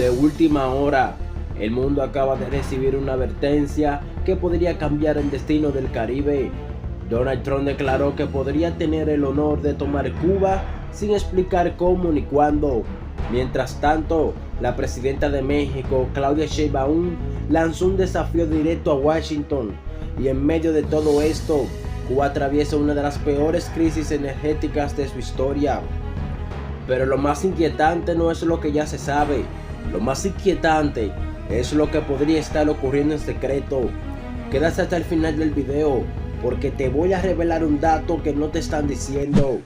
De última hora, el mundo acaba de recibir una advertencia que podría cambiar el destino del Caribe. Donald Trump declaró que podría tener el honor de tomar Cuba sin explicar cómo ni cuándo. Mientras tanto, la presidenta de México, Claudia Sheinbaum, lanzó un desafío directo a Washington. Y en medio de todo esto, Cuba atraviesa una de las peores crisis energéticas de su historia. Pero lo más inquietante no es lo que ya se sabe. Lo más inquietante es lo que podría estar ocurriendo en secreto. Quédate hasta el final del video, porque te voy a revelar un dato que no te están diciendo.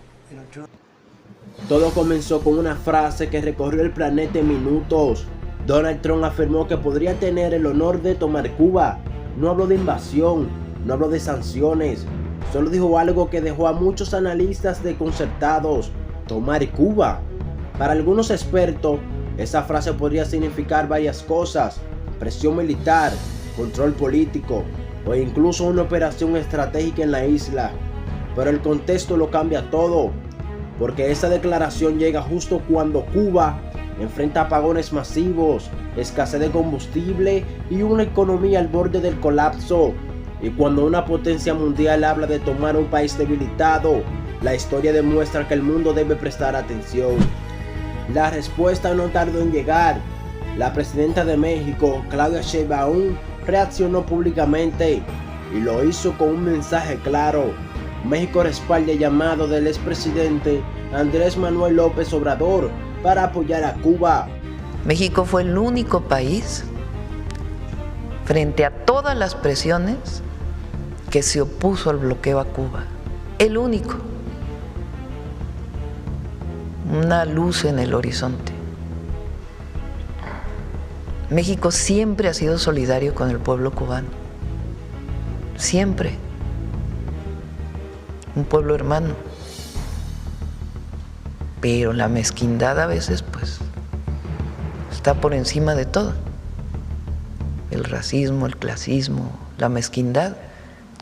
Todo comenzó con una frase que recorrió el planeta en minutos. Donald Trump afirmó que podría tener el honor de tomar Cuba. No habló de invasión, no habló de sanciones. Solo dijo algo que dejó a muchos analistas desconcertados: tomar Cuba. Para algunos expertos, esa frase podría significar varias cosas: presión militar, control político o incluso una operación estratégica en la isla. Pero el contexto lo cambia todo, porque esa declaración llega justo cuando Cuba enfrenta apagones masivos, escasez de combustible y una economía al borde del colapso. Y cuando una potencia mundial habla de tomar un país debilitado, la historia demuestra que el mundo debe prestar atención. La respuesta no tardó en llegar. La presidenta de México, Claudia Sheinbaum, reaccionó públicamente y lo hizo con un mensaje claro. México respalda el llamado del expresidente Andrés Manuel López Obrador para apoyar a Cuba. México fue el único país, frente a todas las presiones, que se opuso al bloqueo a Cuba. El único. Una luz en el horizonte. México siempre ha sido solidario con el pueblo cubano. Siempre. Un pueblo hermano. Pero la mezquindad a veces, pues, está por encima de todo. El racismo, el clasismo, la mezquindad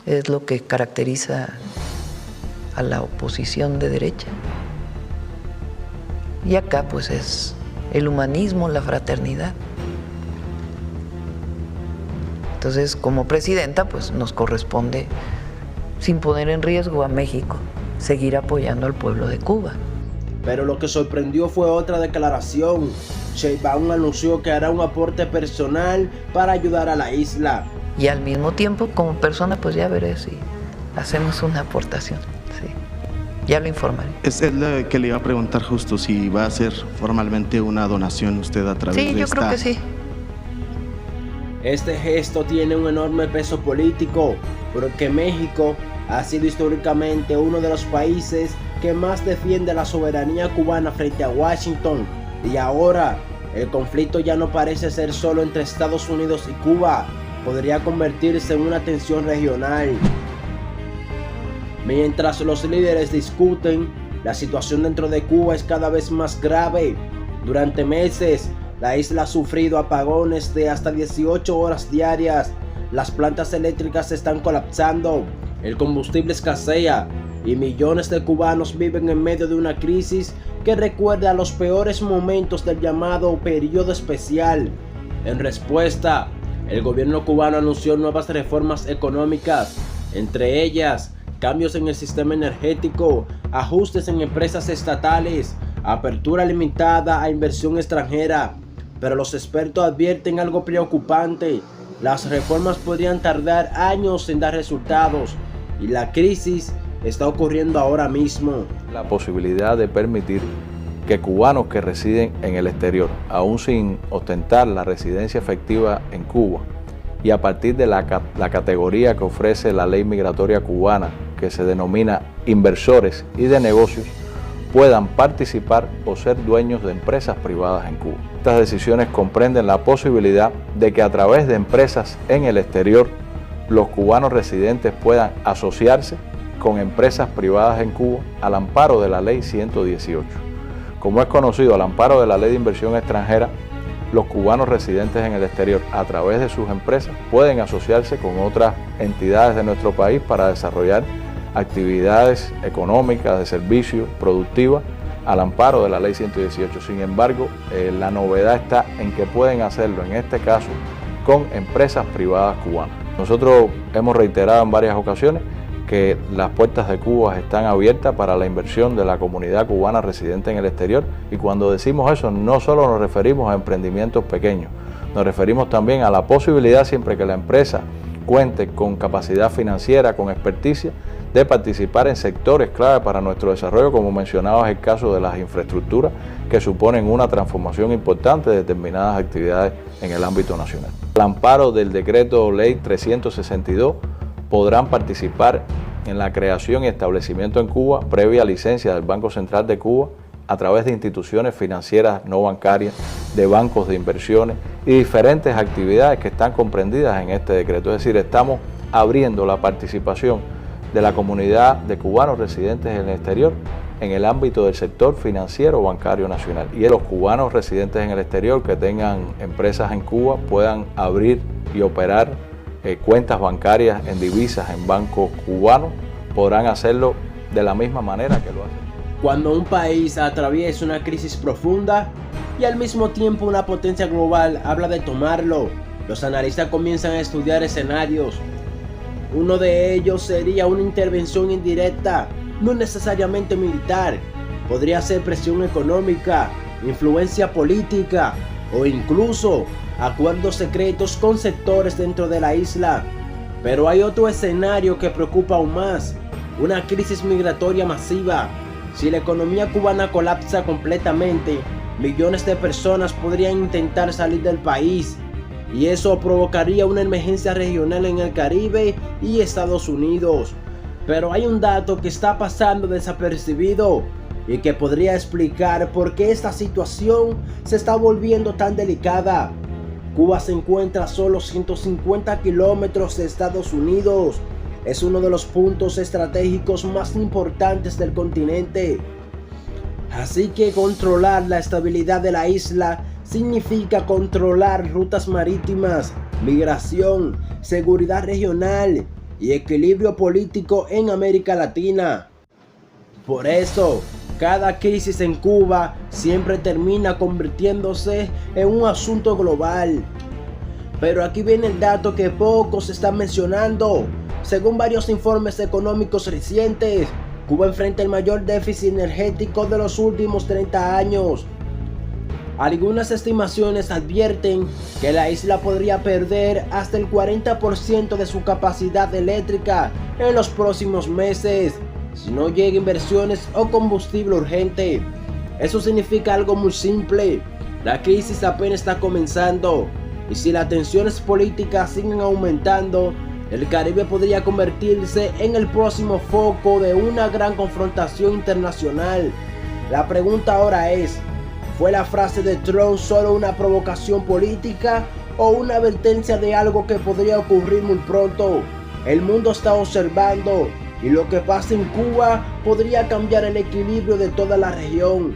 es lo que caracteriza a la oposición de derecha. Y acá, pues, es el humanismo, la fraternidad. Entonces, como presidenta, pues, nos corresponde, sin poner en riesgo a México, seguir apoyando al pueblo de Cuba. Pero lo que sorprendió fue otra declaración. Sheinbaum anunció que hará un aporte personal para ayudar a la isla. Y al mismo tiempo, como persona, pues ya veré si hacemos una aportación. Sí. Ya lo informaré. Es lo que le iba a preguntar justo, si va a hacer formalmente una donación usted a través de Sí, yo creo que sí. Este gesto tiene un enorme peso político, porque México ha sido históricamente uno de los países que más defiende la soberanía cubana frente a Washington. Y ahora, el conflicto ya no parece ser solo entre Estados Unidos y Cuba, podría convertirse en una tensión regional. Mientras los líderes discuten, la situación dentro de Cuba es cada vez más grave. Durante meses, la isla ha sufrido apagones de hasta 18 horas diarias. Las plantas eléctricas están colapsando, el combustible escasea y millones de cubanos viven en medio de una crisis que recuerda a los peores momentos del llamado periodo especial. En respuesta, el gobierno cubano anunció nuevas reformas económicas, entre ellas cambios en el sistema energético, ajustes en empresas estatales, apertura limitada a inversión extranjera. Pero los expertos advierten algo preocupante: las reformas podrían tardar años en dar resultados y la crisis está ocurriendo ahora mismo. La posibilidad de permitir que cubanos que residen en el exterior, aún sin ostentar la residencia efectiva en Cuba, y a partir de la categoría que ofrece la ley migratoria cubana, que se denomina inversores y de negocios, puedan participar o ser dueños de empresas privadas en Cuba. Estas decisiones comprenden la posibilidad de que a través de empresas en el exterior, los cubanos residentes puedan asociarse con empresas privadas en Cuba al amparo de la Ley 118. Como es conocido, al amparo de la Ley de Inversión Extranjera, los cubanos residentes en el exterior, a través de sus empresas, pueden asociarse con otras entidades de nuestro país para desarrollar actividades económicas, de servicio, productivas al amparo de la Ley 118. Sin embargo, la novedad está en que pueden hacerlo, en este caso, con empresas privadas cubanas. Nosotros hemos reiterado en varias ocasiones que las puertas de Cuba están abiertas para la inversión de la comunidad cubana residente en el exterior, y cuando decimos eso no solo nos referimos a emprendimientos pequeños, nos referimos también a la posibilidad, siempre que la empresa cuente con capacidad financiera, con experticia, de participar en sectores clave para nuestro desarrollo, como mencionabas el caso de las infraestructuras, que suponen una transformación importante de determinadas actividades en el ámbito nacional. Al amparo del decreto ley 362 podrán participar en la creación y establecimiento en Cuba, previa licencia del Banco Central de Cuba, a través de instituciones financieras no bancarias, de bancos de inversiones y diferentes actividades que están comprendidas en este decreto. Es decir, estamos abriendo la participación de la comunidad de cubanos residentes en el exterior en el ámbito del sector financiero bancario nacional. Y los cubanos residentes en el exterior que tengan empresas en Cuba puedan abrir y operar cuentas bancarias en divisas en bancos cubanos, podrán hacerlo de la misma manera que lo hacen. Cuando un país atraviesa una crisis profunda y al mismo tiempo una potencia global habla de tomarlo, los analistas comienzan a estudiar escenarios. Uno de ellos sería una intervención indirecta, no necesariamente militar. Podría ser presión económica, influencia política o incluso acuerdos secretos con sectores dentro de la isla. Pero hay otro escenario que preocupa aún más: una crisis migratoria masiva. Si la economía cubana colapsa completamente, millones de personas podrían intentar salir del país, y eso provocaría una emergencia regional en el Caribe y Estados Unidos. Pero hay un dato que está pasando desapercibido y que podría explicar por qué esta situación se está volviendo tan delicada. Cuba se encuentra a solo 150 kilómetros de Estados Unidos. Es uno de los puntos estratégicos más importantes del continente. Así que controlar la estabilidad de la isla significa controlar rutas marítimas, migración, seguridad regional y equilibrio político en América Latina. Por eso, cada crisis en Cuba siempre termina convirtiéndose en un asunto global. Pero aquí viene el dato que pocos están mencionando. Según varios informes económicos recientes, Cuba enfrenta el mayor déficit energético de los últimos 30 años. Algunas estimaciones advierten que la isla podría perder hasta el 40% de su capacidad eléctrica en los próximos meses, si no llega inversiones o combustible urgente. Eso significa algo muy simple: la crisis apenas está comenzando, y si las tensiones políticas siguen aumentando, el Caribe podría convertirse en el próximo foco de una gran confrontación internacional. La pregunta ahora es: ¿fue la frase de Trump solo una provocación política o una advertencia de algo que podría ocurrir muy pronto? El mundo está observando, y lo que pasa en Cuba podría cambiar el equilibrio de toda la región.